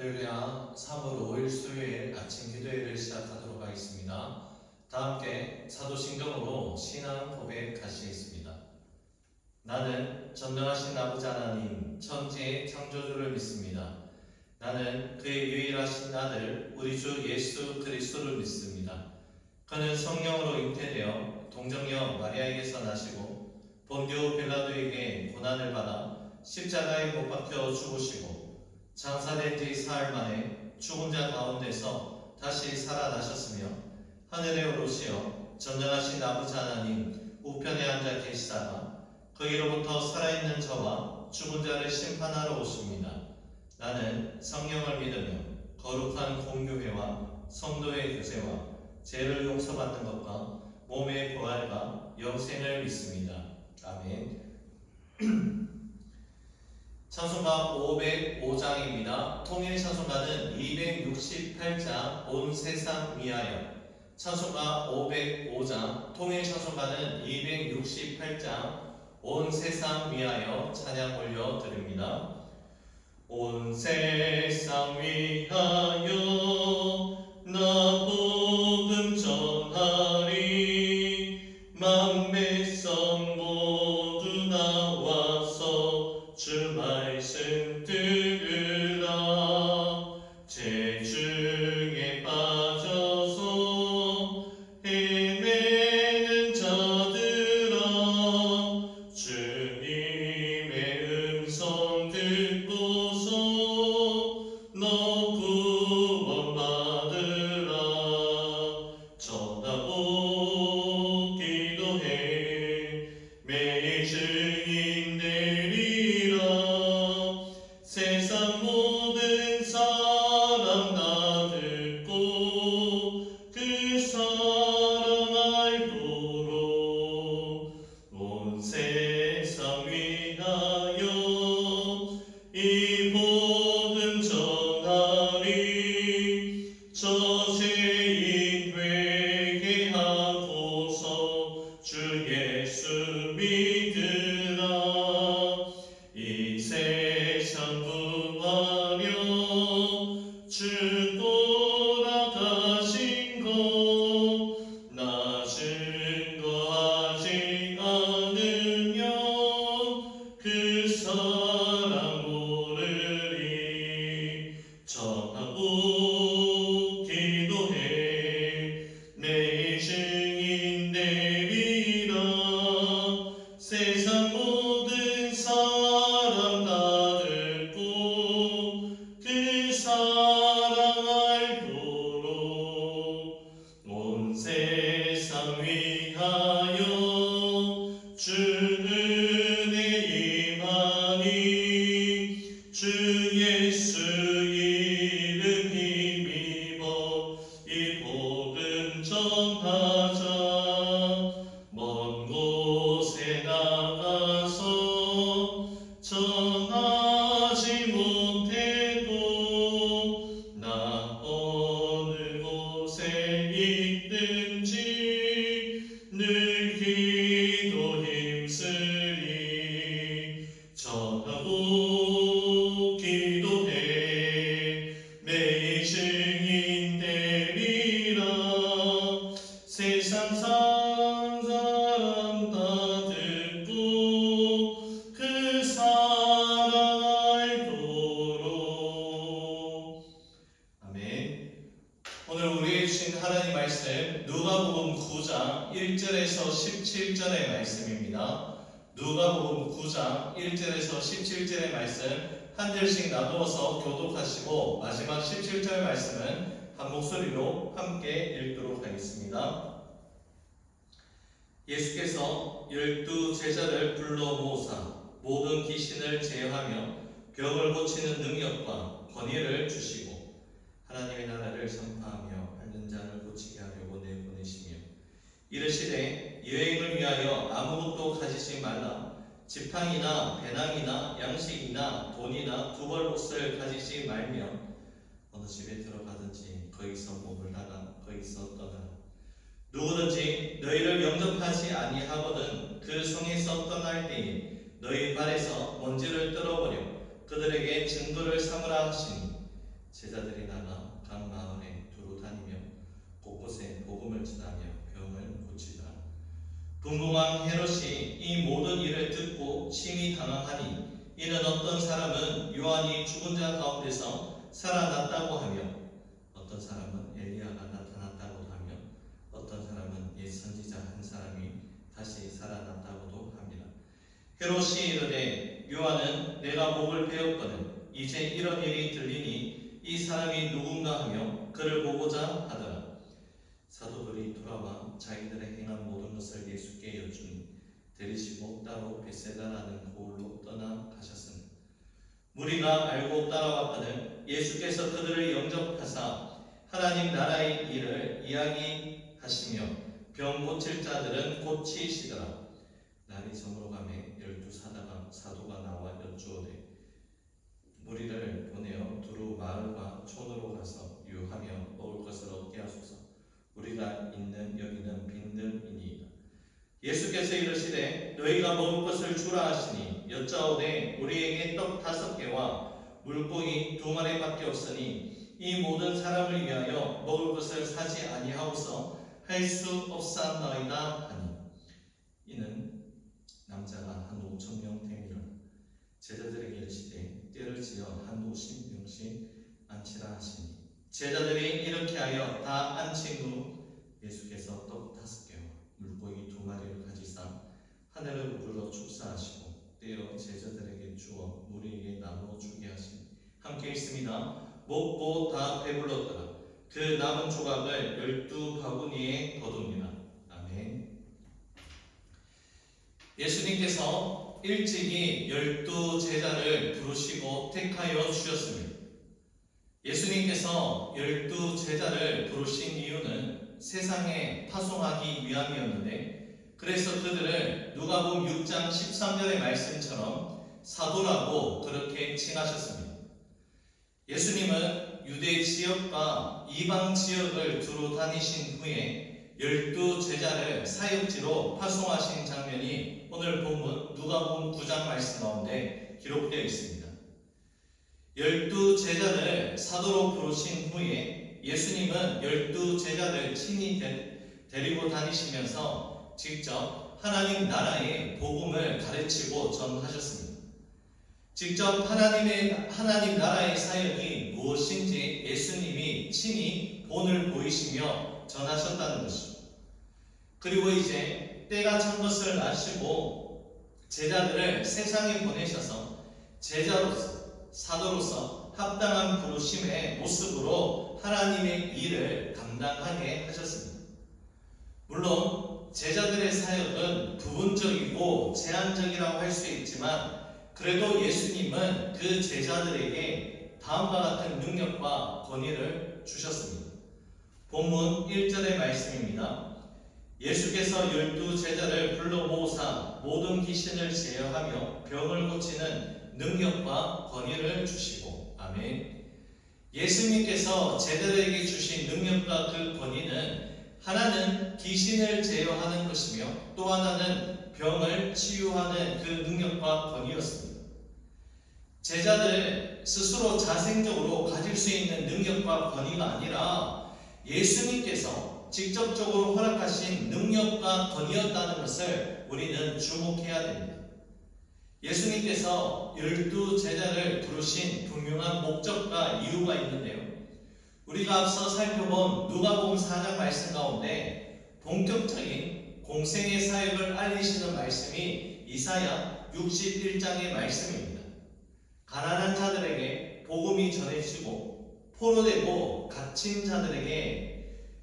할렐루야. 3월 5일 수요일 아침 기도회를 시작하도록 하겠습니다. 다 함께 사도신경으로 신앙 고백하시겠습니다. 나는 전능하신 아버지 하나님 천지의 창조주를 믿습니다. 나는 그의 유일하신 아들 우리 주 예수 그리스도를 믿습니다. 그는 성령으로 잉태되어 동정녀 마리아에게서 나시고 본디오 빌라도에게 고난을 받아 십자가에 못 박혀 죽으시고 장사된 지 사흘 만에 죽은 자 가운데서 다시 살아나셨으며 하늘에 오르시어 전능하신 아버지 하나님 우편에 앉아 계시다가 거기로부터 살아있는 저와 죽은 자를 심판하러 오십니다. 나는 성령을 믿으며 거룩한 공교회와 성도의 교제와 죄를 용서받는 것과 몸의 부활과 영생을 믿습니다. 아멘. 찬송가 505장입니다. 통일 찬송가는 268장 온 세상 위하여. 찬송가 505장 통일 찬송가는 268장 온 세상 위하여 찬양 올려드립니다. 온 세상 위하여 나 복음 전하리 만백성 모두 나와서 주 말씀 들으라. 죄 중에 빠져서 헤매는 자들아 주님의 음성 듣고서 너 구원받으라. 전하고 기도해 매일 증인 되리라. 세상 모든 사람 다 듣고 그 사랑 알도록 온 세상 위하여 이 복음 전하리. 저죄인 회개하고서 주 예수 믿으라. 이 세상 구하려 주 돌아가신 것 나 증거하지 않으면 그 사랑 모르리. 전하고 기도해 내 증인 되리라. 세상 모든 사람 다 듣고 그 사랑 알도록 온 세상 위하여 주 은혜 임하니. 주 예수 이름 힘입어 이 복음 전하자. 먼 곳에 나가서 전하지 못해도 나 어느 곳에 있든지 늘 기도 힘쓰리. 전하고 기도해 매일 증인 되리라. 세상 사람 다 듣고 그 사랑 알도록. 아멘. 오늘 우리에게 주신 하나님 말씀 누가복음 9장 1절에서 17절의 말씀입니다. 누가복음 9장 1절에서 17절의 말씀 한 절씩 나누어서 교독하시고 마지막 17절 말씀은 한 목소리로 함께 읽도록 하겠습니다. 예수께서 12 제자를 불러 모으사 모든 귀신을 제어하며 병을 고치는 능력과 권위를 주시고 하나님의 나라를 선포하며 앓는 자를 고치게 하려고 내보내시며 이르시되 여행을 위하여 아무것도 가지지 말라. 지팡이나 배낭이나 양식이나 돈이나 두벌옷을 가지지 말며 어느 집에 들어가든지 거기서 머물다가 거기서 떠나라. 누구든지 너희를 영접하지 아니하거든 그 성에서 떠날 때에 너희 발에서 먼지를 떨어버려 그들에게 증거를 삼으라 하시니 제자들이 나가 각 마을에 두루 다니며 곳곳에 복음을 전하며 병을 고치더라. 분봉왕 헤롯이 이 모든 일을 듣고 심히 당황하니 이는 어떤 사람은 요한이 죽은 자 가운데서 살아났다고 하며 어떤 사람은 엘리야가 나타났다고도 하며 어떤 사람은 옛 선지자 한 사람이 다시 살아났다고도 합니다. 헤롯이 이르되 요한은 내가 목을 베었거든 이제 이런 일이 들리니 이 사람이 누군가 하며 그를 보고자 하더라. 사도들이 돌아와 자기들의 행한 모든 것을 예수께 여쭈니 데리시고 따로 벳세다라는 고을로 떠나가셨습니다. 무리가 알고 따라왔거늘 예수께서 그들을 영접하사 하나님 나라의 일을 이야기하시며 병 고칠 자들은 고치시더라. 날이 저물어가매 12사도가 나와 여쭈오되 무리를 보내어 두루 마을과 촌으로 가서 유하며 먹을 것을 얻게 하소서. 우리가 있는 여기는 빈들이니이다. 예수께서 이르시되 너희가 먹을 것을 주라 하시니 여짜오되 우리에게 떡 5개와 물고기 2마리밖에 없으니 이 모든 사람을 위하여 먹을 것을 사지 아니하오서 할 수 없사옵나이다 하니 이는 남자가 한 5,000명 되니라. 제자들에게 이르시되 떼를 지어 한 50명씩 앉히라 하시니 제자들이 이렇게 하여 다 앉힌 후 예수께서 떡 5개와 물고기 2마리를 가지사 하늘을 우러러 축사하시고 떼어 제자들에게 주어 무리에게 나누어 주게 하시니 함께 있습니다. 먹고 다 배불렀더라. 그 남은 조각을 12바구니에 거둡니다. 아멘. 예수님께서 일찍이 12제자를 부르시고 택하여 주셨습니다. 예수님께서 12제자를 부르신 이유는 세상에 파송하기 위함이었는데 그래서 그들을 누가복음 6장 13절의 말씀처럼 사도라고 그렇게 칭하셨습니다. 예수님은 유대 지역과 이방 지역을 두루 다니신 후에 12제자를 사역지로 파송하신 장면이 오늘 본문 누가복음 9장 말씀 가운데 기록되어 있습니다. 12제자를 사도로 부르신 후에 예수님은 12제자를 친히 데리고 다니시면서 직접 하나님 나라의 복음을 가르치고 전하셨습니다. 직접 하나님 나라의 사역이 무엇인지 예수님이 친히 본을 보이시며 전하셨다는 것입니다. 그리고 이제 때가 찬 것을 아시고 제자들을 세상에 보내셔서 제자로서 사도로서 합당한 부르심의 모습으로 하나님의 일을 감당하게 하셨습니다. 물론 제자들의 사역은 부분적이고 제한적이라고 할 수 있지만 그래도 예수님은 그 제자들에게 다음과 같은 능력과 권위를 주셨습니다. 본문 1절의 말씀입니다. 예수께서 12제자를 불러 모으사 모든 귀신을 제어하며 병을 고치는 능력과 권위를 주시고 아멘. 예수님께서 제자들에게 주신 능력과 그 권위는 하나는 귀신을 제어하는 것이며 또 하나는 병을 치유하는 그 능력과 권위였습니다. 제자들 스스로 자생적으로 가질 수 있는 능력과 권위가 아니라 예수님께서 직접적으로 허락하신 능력과 권위였다는 것을 우리는 주목해야 됩니다. 예수님께서 12제자를 부르신 분명한 목적과 이유가 있는데요. 우리가 앞서 살펴본 누가복음 4장 말씀 가운데 본격적인 공생의 사역을 알리시는 말씀이 이사야 61장의 말씀입니다. 가난한 자들에게 복음이 전해지고 포로되고 갇힌 자들에게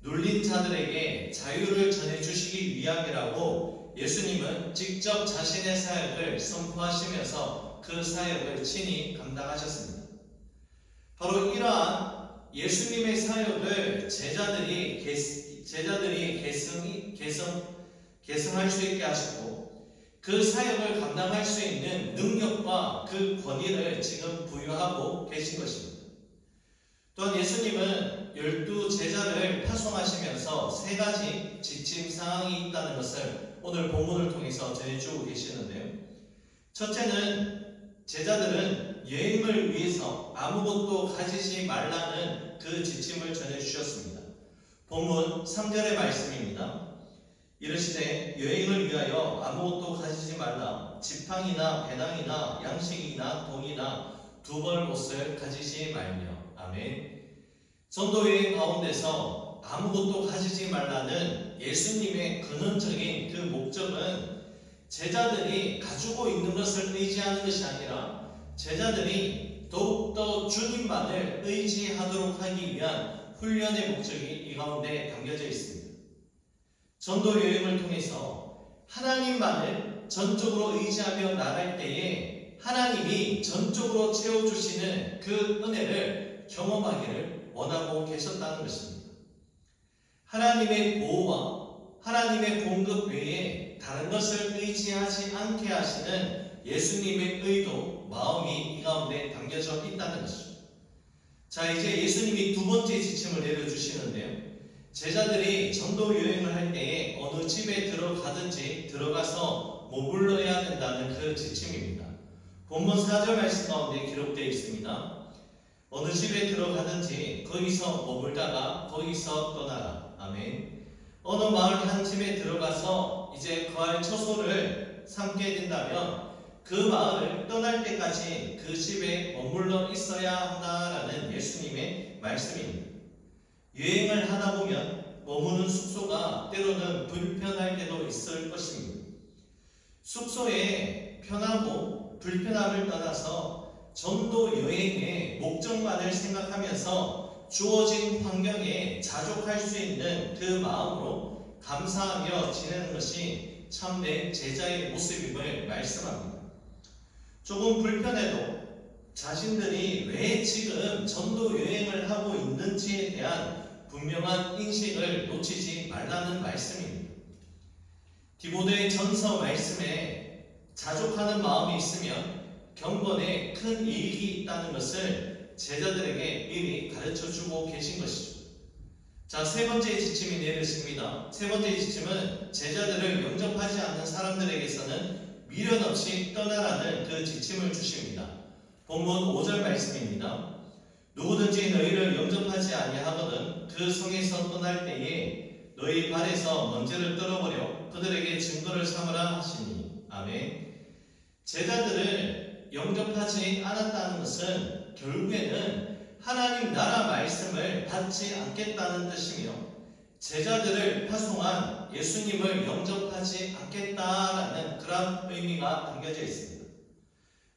눌린 자들에게 자유를 전해주시기 위함이라고 예수님은 직접 자신의 사역을 선포하시면서 그 사역을 친히 감당하셨습니다. 바로 이러한 예수님의 사역을 제자들이 계승할 수 있게 하시고 그 사역을 감당할 수 있는 능력과 그 권위를 지금 부여하고 계신 것입니다. 또한 예수님은 12제자를 파송하시면서 3가지 지침 사항이 있다는 것을 오늘 본문을 통해서 전해주고 계시는데요. 첫째는 제자들은 여행을 위해서 아무것도 가지지 말라는 그 지침을 전해주셨습니다. 본문 3절의 말씀입니다. 이르시되 여행을 위하여 아무것도 가지지 말라. 지팡이나 배낭이나 양식이나 돈이나 두 벌 옷을 가지지 말며. 아멘. 전도 여행 가운데서 아무것도 가지지 말라는 예수님의 근원적인 그 목적은 제자들이 가지고 있는 것을 의지하는 것이 아니라 제자들이 더욱더 주님만을 의지하도록 하기 위한 훈련의 목적이 이 가운데 담겨져 있습니다. 전도 여행을 통해서 하나님만을 전적으로 의지하며 나갈 때에 하나님이 전적으로 채워주시는 그 은혜를 경험하기를 원하고 계셨다는 것입니다. 하나님의 보호와 하나님의 공급 외에 다른 것을 의지하지 않게 하시는 예수님의 의도, 마음이 이 가운데 담겨져 있다는 것입니다. 자, 이제 예수님이 두 번째 지침을 내려주시는데요. 제자들이 전도 여행을 할 때에 어느 집에 들어가든지 들어가서 머물러야 된다는 그 지침입니다. 본문 4절 말씀 가운데 기록되어 있습니다. 어느 집에 들어가든지 거기서 머물다가 거기서 떠나라. 아멘. 어느 마을 한 집에 들어가서 이제 거할 처소를 삼게 된다면 그 마을을 떠날 때까지 그 집에 머물러 있어야 한다라는 예수님의 말씀입니다. 여행을 하다 보면 머무는 숙소가 때로는 불편할 때도 있을 것입니다. 숙소의 편하고 불편함을 떠나서 전도 여행의 목적만을 생각하면서 주어진 환경에 자족할 수 있는 그 마음으로 감사하며 지내는 것이 참된 제자의 모습임을 말씀합니다. 조금 불편해도 자신들이 왜 지금 전도 여행을 하고 있는지에 대한 분명한 인식을 놓치지 말라는 말씀입니다. 디모데 전서 말씀에 자족하는 마음이 있으면 경건에 큰 이익이 있다는 것을 제자들에게 미리 가르쳐주고 계신 것이죠. 자, 세 번째 지침이 내려집니다. 세 번째 지침은 제자들을 영접하지 않는 사람들에게서는 미련 없이 떠나라는 그 지침을 주십니다. 본문 5절 말씀입니다. 누구든지 너희를 영접하지 아니하거든 그 성에서 떠날 때에 너희 발에서 먼지를 떨어버려 그들에게 증거를 삼으라 하시니. 아멘. 제자들을 영접하지 않았다는 것은 결국에는 하나님 나라 말씀을 받지 않겠다는 뜻이며 제자들을 파송한 예수님을 영접하지 않겠다라는 그런 의미가 담겨져 있습니다.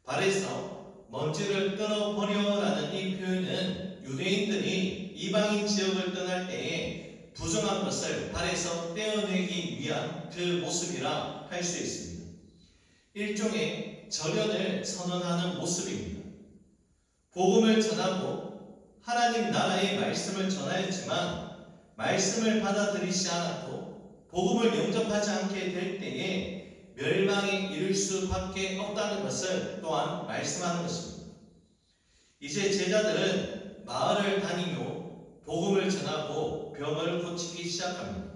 발에서 먼지를 떨어버려라는 이 표현은 유대인들이 이방인 지역을 떠날 때에 부정한 것을 발에서 떼어내기 위한 그 모습이라 할 수 있습니다. 일종의 절연을 선언하는 모습입니다. 복음을 전하고 하나님 나라의 말씀을 전하였지만 말씀을 받아들이지 않았고 복음을 영접하지 않게 될 때에 멸망에 이를 수밖에 없다는 것을 또한 말씀하는 것입니다. 이제 제자들은 마을을 다니며 복음을 전하고 병을 고치기 시작합니다.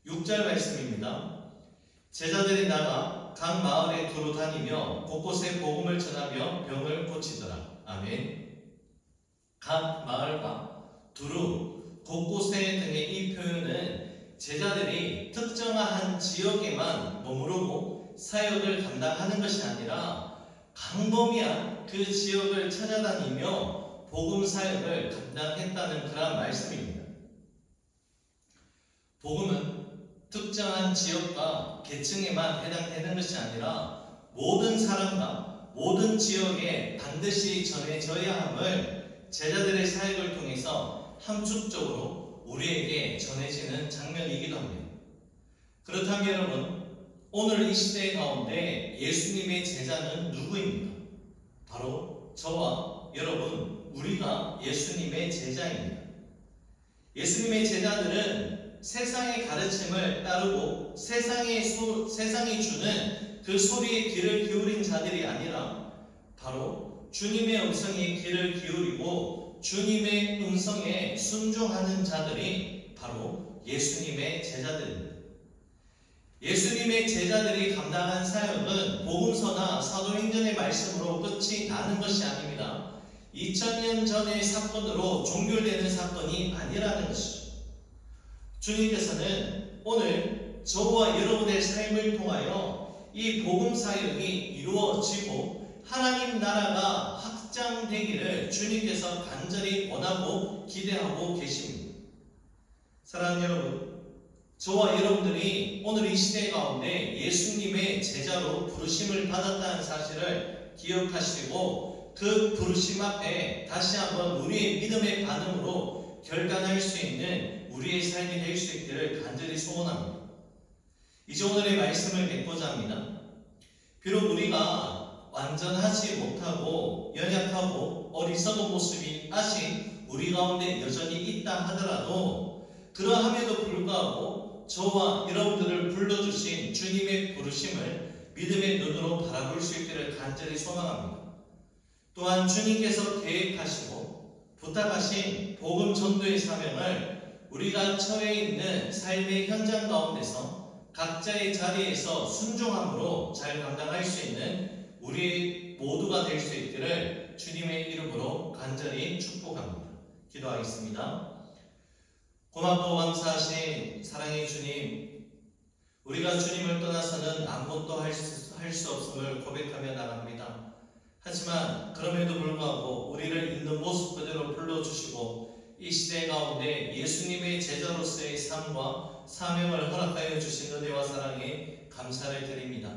6절 말씀입니다. 제자들이 나가 각 마을에 두루 다니며 곳곳에 복음을 전하며 병을 고치더라. 아멘. 각 마을과 두루, 곳곳에 등의 이 표현은 제자들이 특정한 지역에만 머무르고 사역을 감당하는 것이 아니라 광범위한 그 지역을 찾아다니며 복음 사역을 감당했다는 그런 말씀입니다. 복음은 특정한 지역과 계층에만 해당되는 것이 아니라 모든 사람과 모든 지역에 반드시 전해져야 함을 제자들의 사역을 통해서 함축적으로 우리에게 전해지는 장면이기도 합니다. 그렇다면 여러분, 오늘 이 시대 가운데 예수님의 제자는 누구입니까? 바로 저와 여러분, 우리가 예수님의 제자입니다. 예수님의 제자들은 세상의 가르침을 따르고 세상이 주는 그 소리에 귀를 기울인 자들이 아니라 바로 주님의 음성에 귀를 기울이고 주님의 음성에 순종하는 자들이 바로 예수님의 제자들입니다. 예수님의 제자들이 감당한 사역은 복음서나 사도행전의 말씀으로 끝이 나는 것이 아닙니다. 2000년 전의 사건으로 종결되는 사건이 아니라는 것이죠. 주님께서는 오늘 저와 여러분의 삶을 통하여 이 복음 사역이 이루어지고 하나님 나라가 확장되기를 주님께서 간절히 원하고 기대하고 계십니다. 사랑하는 여러분, 저와 여러분들이 오늘 이 시대 가운데 예수님의 제자로 부르심을 받았다는 사실을 기억하시고 그 부르심 앞에 다시 한번 우리의 믿음의 반응으로 결단할 수 있는 우리의 삶이 될 수 있기를 간절히 소원합니다. 이제 오늘의 말씀을 맺고자 합니다. 비록 우리가 완전하지 못하고 연약하고 어리석은 모습이 아직 우리 가운데 여전히 있다 하더라도 그러함에도 불구하고 저와 여러분들을 불러주신 주님의 부르심을 믿음의 눈으로 바라볼 수 있기를 간절히 소망합니다. 또한 주님께서 계획하시고 부탁하신 복음 전도의 사명을 우리가 처해 있는 삶의 현장 가운데서 각자의 자리에서 순종함으로 잘 감당할 수 있는 우리 모두가 될 수 있기를 주님의 이름으로 간절히 축복합니다. 기도하겠습니다. 고맙고 감사하신 사랑의 주님, 우리가 주님을 떠나서는 아무것도 할 수 없음을 고백하며 나갑니다. 하지만 그럼에도 불구하고 우리를 있는 모습 그대로 불러주시고 이 시대 가운데 예수님의 제자로서의 삶과 사명을 허락하여 주신 은혜와 사랑에 감사를 드립니다.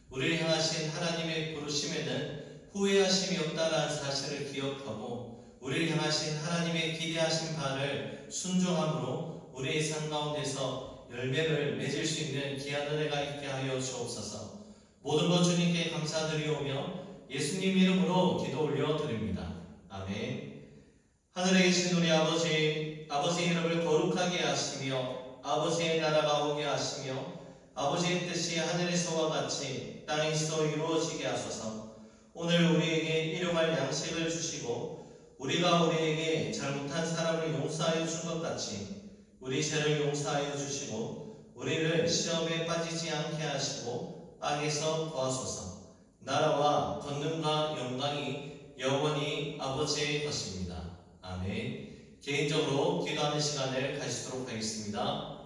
우리를 향하신 하나님의 부르심에는 후회하심이 없다는 사실을 기억하고 우리를 향하신 하나님의 기대하신 바를 순종함으로 우리의 삶 가운데서 열매를 맺을 수 있는 귀한 은혜가 있게 하여 주옵소서. 모든 것 주님께 감사드리오며 예수님 이름으로 기도 올려드립니다. 아멘. 하늘에 계신 우리 아버지, 아버지의 이름을 거룩하게 하시며 아버지의 나라가 오게 하시며 아버지의 뜻이 하늘에서와 같이 땅에서 이루어지게 하소서. 오늘 우리에게 일용할 양식을 주시고 우리가 우리에게 잘못한 사람을 용서하여 준 것 같이 우리 죄를 용서하여 주시고 우리를 시험에 빠지지 않게 하시고 악에서 구하소서. 나라와 권능과 영광이 영원히 아버지의 것입니다. 아멘. 개인적으로 기도하는 시간을 가지도록 하겠습니다.